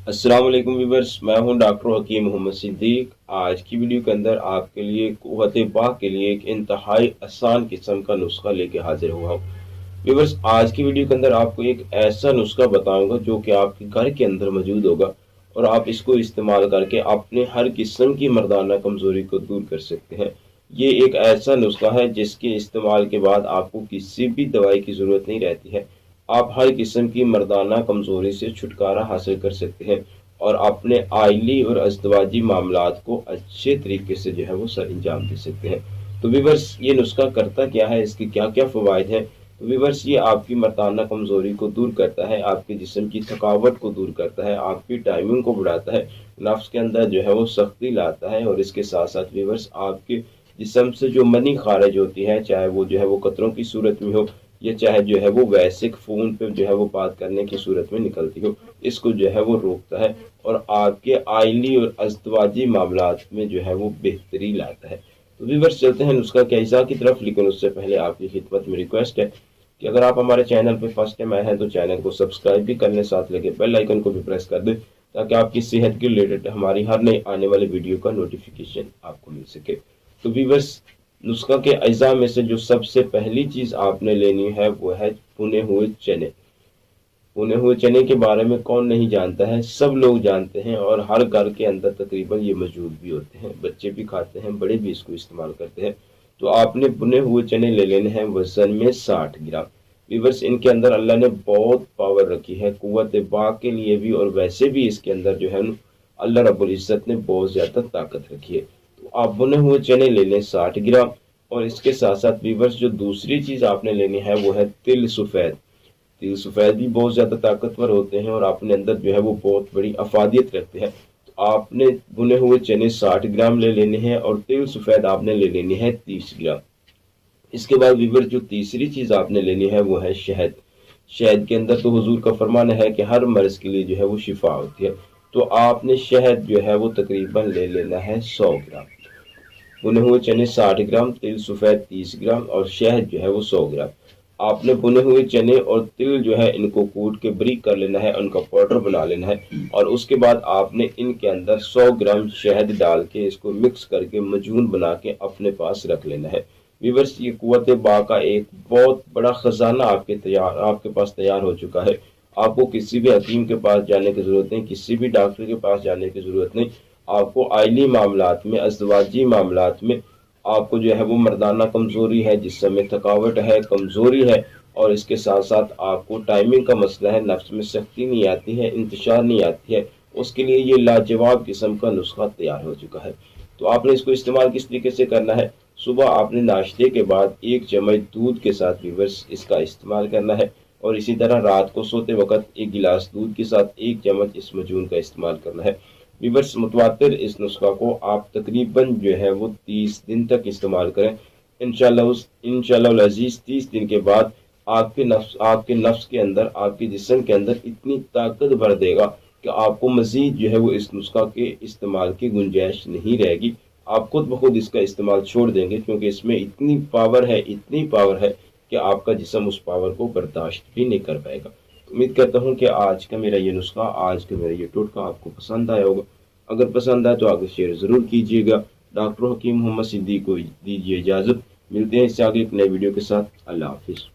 अस्सलाम वालेकुम व्यूअर्स, मैं हूं डॉक्टर हकीम मोहम्मद सिद्दीक। आज की वीडियो के अंदर आपके लिए कुव्वत बाह के लिए एक इंतहाई आसान किस्म का नुस्खा लेके हाजिर हुआ हूं। व्यूअर्स, आज की वीडियो के अंदर आपको एक ऐसा नुस्खा बताऊंगा जो कि आपके घर के अंदर मौजूद होगा और आप इसको इस्तेमाल करके अपने हर किस्म की मर्दाना कमजोरी को दूर कर सकते हैं। ये एक ऐसा नुस्खा है जिसके इस्तेमाल के बाद आपको किसी भी दवाई की ज़रूरत नहीं रहती है। आप हर किस्म की मर्दाना कमज़ोरी से छुटकारा हासिल कर सकते हैं और अपने आइली और अज़दवाजी मामलात को अच्छे तरीके से जो है वो सर अंजाम दे सकते हैं। तो व्यूअर्स, ये नुस्खा करता क्या है, इसके क्या क्या फ़वाइद हैं? तो व्यूअर्स, ये आपकी मर्दाना कमज़ोरी को दूर करता है, आपके जिस्म की थकावट को दूर करता है, आपकी टाइमिंग को बढ़ाता है, नफ्स के अंदर जो है वो सख्ती लाता है और इसके साथ साथ व्यूअर्स आपके जिस्म से जो मनी खारिज होती है, चाहे वो जो है वो कतरों की सूरत में हो या चाहे जो है वो वैसे फ़ोन पे जो है वो बात करने की सूरत में निकलती हो, इसको जो है वो रोकता है और आपके आइली और अज़दवाजी मामलात में जो है वो बेहतरी लाता है। तो व्यूअर्स, चलते हैं नुस्खा के अज्जा की तरफ, लेकिन उससे पहले आपकी खिदमत में रिक्वेस्ट है कि अगर आप हमारे चैनल पर फर्स्ट टाइम आए हैं तो चैनल को सब्सक्राइब भी कर लें, साथ लगे बेल आइकन को भी प्रेस कर दें ताकि आपकी सेहत के रिलेटेड हमारी हर नई आने वाली वीडियो का नोटिफिकेशन आपको मिल सके। तो व्यूअर्स, नुस्खा के अज्जा में से जो सबसे पहली चीज़ आपने लेनी है वो है भुने हुए चने। भुने हुए चने के बारे में कौन नहीं जानता है, सब लोग जानते हैं और हर घर के अंदर तकरीबन ये मौजूद भी होते हैं, बच्चे भी खाते हैं, बड़े भी इसको इस्तेमाल करते हैं। तो आपने भुने हुए चने ले लेने हैं वजन में 60 ग्राम। व्यूअर्स, इनके अंदर अल्लाह ने बहुत पावर रखी है कुव्वत बाह के लिए भी, और वैसे भी इसके अंदर जो है अल्लाह रब्बुल इज़्ज़त ने बहुत ज़्यादा ताकत रखी है। तो आप भुने हुए चने ले लें 60 ग्राम। और इसके साथ साथ व्यूअर्स, जो दूसरी चीज़ आपने लेनी है वो है तिल सफ़ेद। तिल सफ़ेद भी बहुत ज़्यादा ताकतवर होते हैं और अपने अंदर जो है वो बहुत बड़ी अफादियत रखते हैं। तो आपने भुने हुए चने 60 ग्राम ले लेने हैं और तिल सफ़ेद आपने ले लेनी है 30 ग्राम। इसके बाद व्यूअर्स, जो तीसरी चीज़ आपने लेनी है वो है शहद। शहद के अंदर तो हुजूर का फरमान है कि हर मर्ज के लिए जो है वो शिफा होती है। तो आपने शहद जो है वो तकरीबन ले लेना है 100 ग्राम। भुने हुए चने 60 ग्राम, तिल सफ़ेद 30 ग्राम और शहद जो है वो 100 ग्राम। आपने भुने हुए चने और तिल जो है इनको कूट के बारीक कर लेना है, उनका पाउडर बना लेना है और उसके बाद आपने इनके अंदर 100 ग्राम शहद डाल के इसको मिक्स करके मजून बना के अपने पास रख लेना है। व्यूअर्स, ये कुव्वत बाह का एक बहुत बड़ा खजाना आपके पास तैयार हो चुका है। आपको किसी भी हकीम के पास जाने की ज़रूरत नहीं, किसी भी डॉक्टर के पास जाने की ज़रूरत नहीं। आपको आइली मामलात में, अज़दवाजी मामलात में आपको जो है वो मर्दाना कमज़ोरी है, जिस्म में थकावट है, कमज़ोरी है और इसके साथ साथ आपको टाइमिंग का मसला है, नफ्स में सख्ती नहीं आती है, इंतशार नहीं आती है, उसके लिए ये लाजवाब किस्म का नुस्खा तैयार हो चुका है। तो आपने इसको इस्तेमाल किस तरीके से करना है? सुबह आपने नाश्ते के बाद 1 चम्मच दूध के साथ व्यूअर्स इसका इस्तेमाल करना है और इसी तरह रात को सोते वक्त 1 गिलास दूध के साथ 1 चम्मच इस मजून का इस्तेमाल करना है। व्यूअर्स, मुतवातिर इस नुस्खा को आप तकरीबन जो है वो 30 दिन तक इस्तेमाल करें। इंशाअल्लाह अज़ीज़ 30 दिन के बाद आपके नफ्स के अंदर, आपके जिस्म के अंदर इतनी ताकत भर देगा कि आपको मज़ीद जो है वो इस नुस्खा के इस्तेमाल की गुंजाइश नहीं रहेगी। आप खुद ब खुद इसका इस्तेमाल छोड़ देंगे क्योंकि इसमें इतनी पावर है, इतनी पावर है कि आपका जिस्म उस पावर को बर्दाश्त भी नहीं कर पाएगा। उम्मीद करता हूँ कि आज का मेरा ये नुस्खा, आज का मेरा ये टोटका आपको पसंद आया होगा। अगर पसंद आए तो आगे शेयर ज़रूर कीजिएगा। डॉक्टर हकीम मोहम्मद सिद्दीक को दीजिए इजाज़त। मिलते हैं इससे आगे एक नए वीडियो के साथ। अल्लाह हाफिज़।